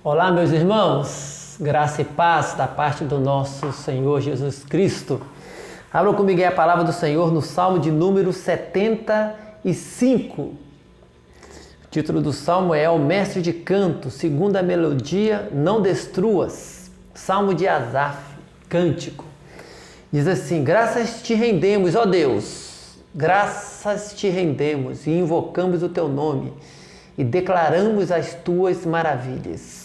Olá, meus irmãos, graça e paz da parte do nosso Senhor Jesus Cristo. Abram comigo aí a palavra do Senhor no Salmo de número 75. O título do Salmo é O Mestre de Canto, segunda melodia, não destruas. Salmo de Asaf, cântico. Diz assim: graças te rendemos, ó Deus, graças te rendemos e invocamos o teu nome e declaramos as tuas maravilhas.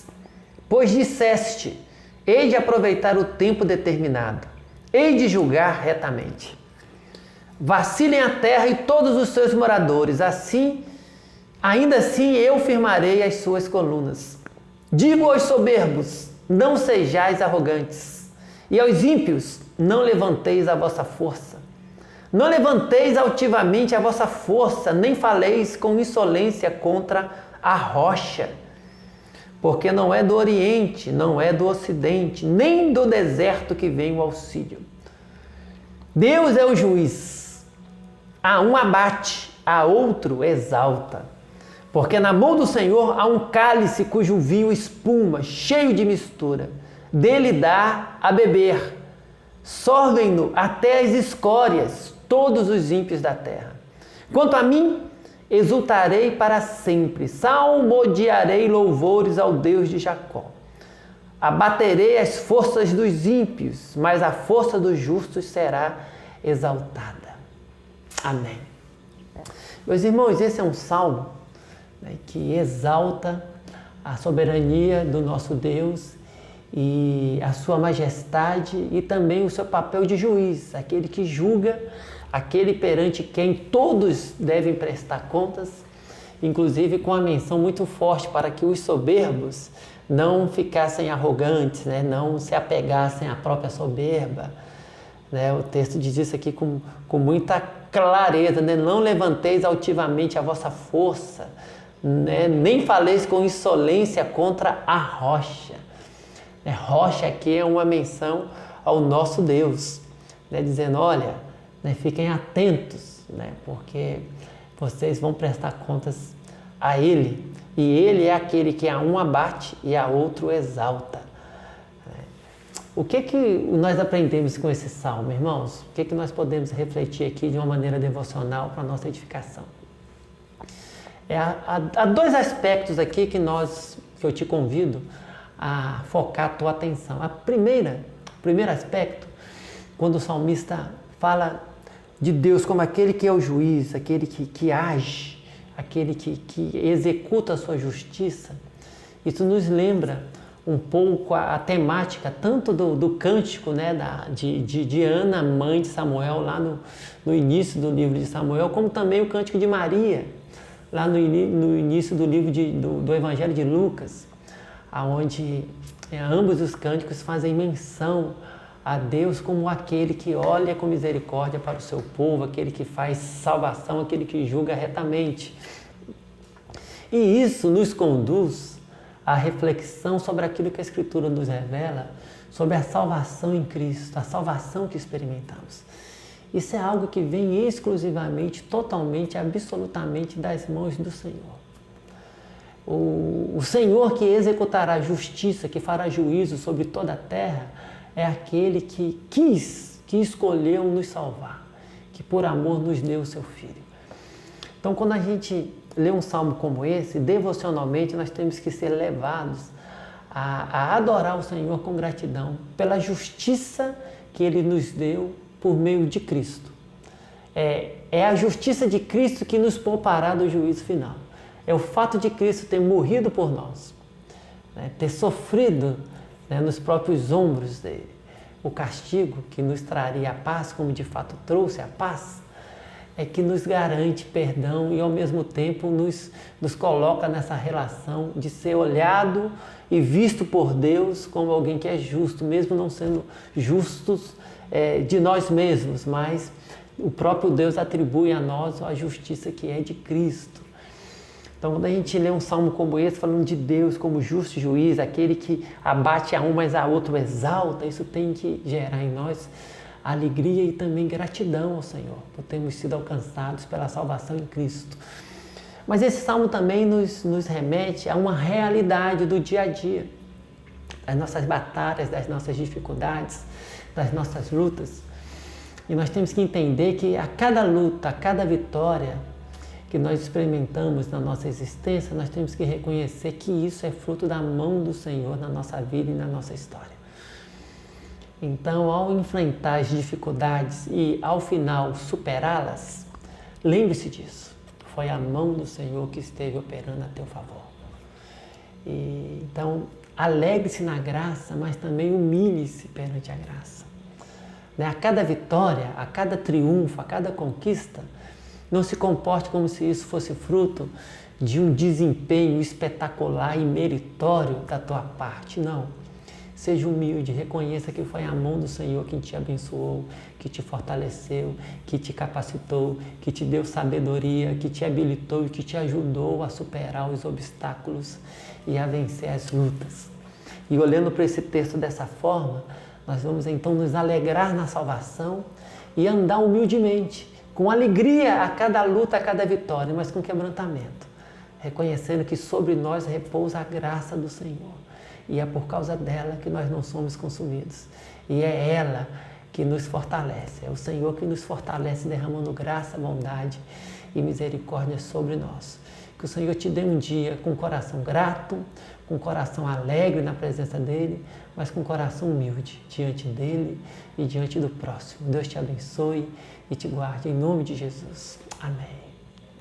Pois disseste, hei de aproveitar o tempo determinado, hei de julgar retamente. Vacilem a terra e todos os seus moradores, ainda assim eu firmarei as suas colunas. Digo aos soberbos, não sejais arrogantes, e aos ímpios, não levanteis a vossa força. Não levanteis altivamente a vossa força, nem faleis com insolência contra a rocha. Porque não é do Oriente, não é do Ocidente, nem do deserto que vem o auxílio. Deus é o juiz. A um abate, a outro exalta. Porque na mão do Senhor há um cálice cujo vinho espuma, cheio de mistura. Dele dá a beber. Sorvem-no até as escórias todos os ímpios da terra. Quanto a mim, exultarei para sempre, salmodiarei louvores ao Deus de Jacó. Abaterei as forças dos ímpios, mas a força dos justos será exaltada. Amém. Meus irmãos, esse é um salmo, que exalta a soberania do nosso Deus e a sua majestade e também o seu papel de juiz, aquele que julga, aquele perante quem todos devem prestar contas, inclusive com a menção muito forte para que os soberbos não ficassem arrogantes, não se apegassem à própria soberba. O texto diz isso aqui com muita clareza, não levanteis altivamente a vossa força, nem faleis com insolência contra a rocha. Rocha aqui é uma menção ao nosso Deus, dizendo, olha, fiquem atentos, porque vocês vão prestar contas a Ele, e Ele é aquele que a um abate e a outro exalta. O que nós aprendemos com esse salmo, irmãos? O que nós podemos refletir aqui de uma maneira devocional para a nossa edificação? Há dois aspectos aqui que eu te convido a focar a tua atenção. O primeiro aspecto, quando o salmista fala de Deus como aquele que é o juiz, aquele que age, aquele que executa a sua justiça, isso nos lembra um pouco a temática tanto do cântico de Ana, mãe de Samuel, lá no início do livro de Samuel, como também o cântico de Maria, lá no início do livro do Evangelho de Lucas, onde ambos os cânticos fazem menção a Deus como aquele que olha com misericórdia para o seu povo, aquele que faz salvação, aquele que julga retamente. E isso nos conduz à reflexão sobre aquilo que a Escritura nos revela, sobre a salvação em Cristo, a salvação que experimentamos. Isso é algo que vem exclusivamente, totalmente, absolutamente das mãos do Senhor. O Senhor que executará justiça, que fará juízo sobre toda a terra, é aquele que escolheu nos salvar, que por amor nos deu o seu Filho. Então, quando a gente lê um salmo como esse, devocionalmente, nós temos que ser levados a adorar o Senhor com gratidão pela justiça que Ele nos deu por meio de Cristo. É a justiça de Cristo que nos poupará do juízo final. É o fato de Cristo ter morrido por nós, ter sofrido nos próprios ombros dele o castigo que nos traria a paz, como de fato trouxe a paz, é que nos garante perdão e ao mesmo tempo nos coloca nessa relação de ser olhado e visto por Deus como alguém que é justo, mesmo não sendo justos de nós mesmos, mas o próprio Deus atribui a nós a justiça que é de Cristo. Então, quando a gente lê um salmo como esse, falando de Deus como justo juiz, aquele que abate a um, mas a outro exalta, isso tem que gerar em nós alegria e também gratidão ao Senhor, por termos sido alcançados pela salvação em Cristo. Mas esse salmo também nos remete a uma realidade do dia a dia, das nossas batalhas, das nossas dificuldades, das nossas lutas. E nós temos que entender que a cada luta, a cada vitória que nós experimentamos na nossa existência, nós temos que reconhecer que isso é fruto da mão do Senhor na nossa vida e na nossa história. Então, ao enfrentar as dificuldades e, ao final, superá-las, lembre-se disso. Foi a mão do Senhor que esteve operando a teu favor. Então, alegre-se na graça, mas também humilhe-se perante a graça. A cada vitória, a cada triunfo, a cada conquista, não se comporte como se isso fosse fruto de um desempenho espetacular e meritório da tua parte. Não. Seja humilde, reconheça que foi a mão do Senhor quem te abençoou, que te fortaleceu, que te capacitou, que te deu sabedoria, que te habilitou e que te ajudou a superar os obstáculos e a vencer as lutas. E olhando para esse texto dessa forma, nós vamos então nos alegrar na salvação e andar humildemente, com alegria a cada luta, a cada vitória, mas com quebrantamento, reconhecendo que sobre nós repousa a graça do Senhor. E é por causa dela que nós não somos consumidos. E é ela que nos fortalece. É o Senhor que nos fortalece, derramando graça, bondade e misericórdia sobre nós. Que o Senhor te dê um dia com o coração grato, com o coração alegre na presença dEle, mas com o coração humilde diante dEle e diante do próximo. Deus te abençoe e te guarde em nome de Jesus. Amém.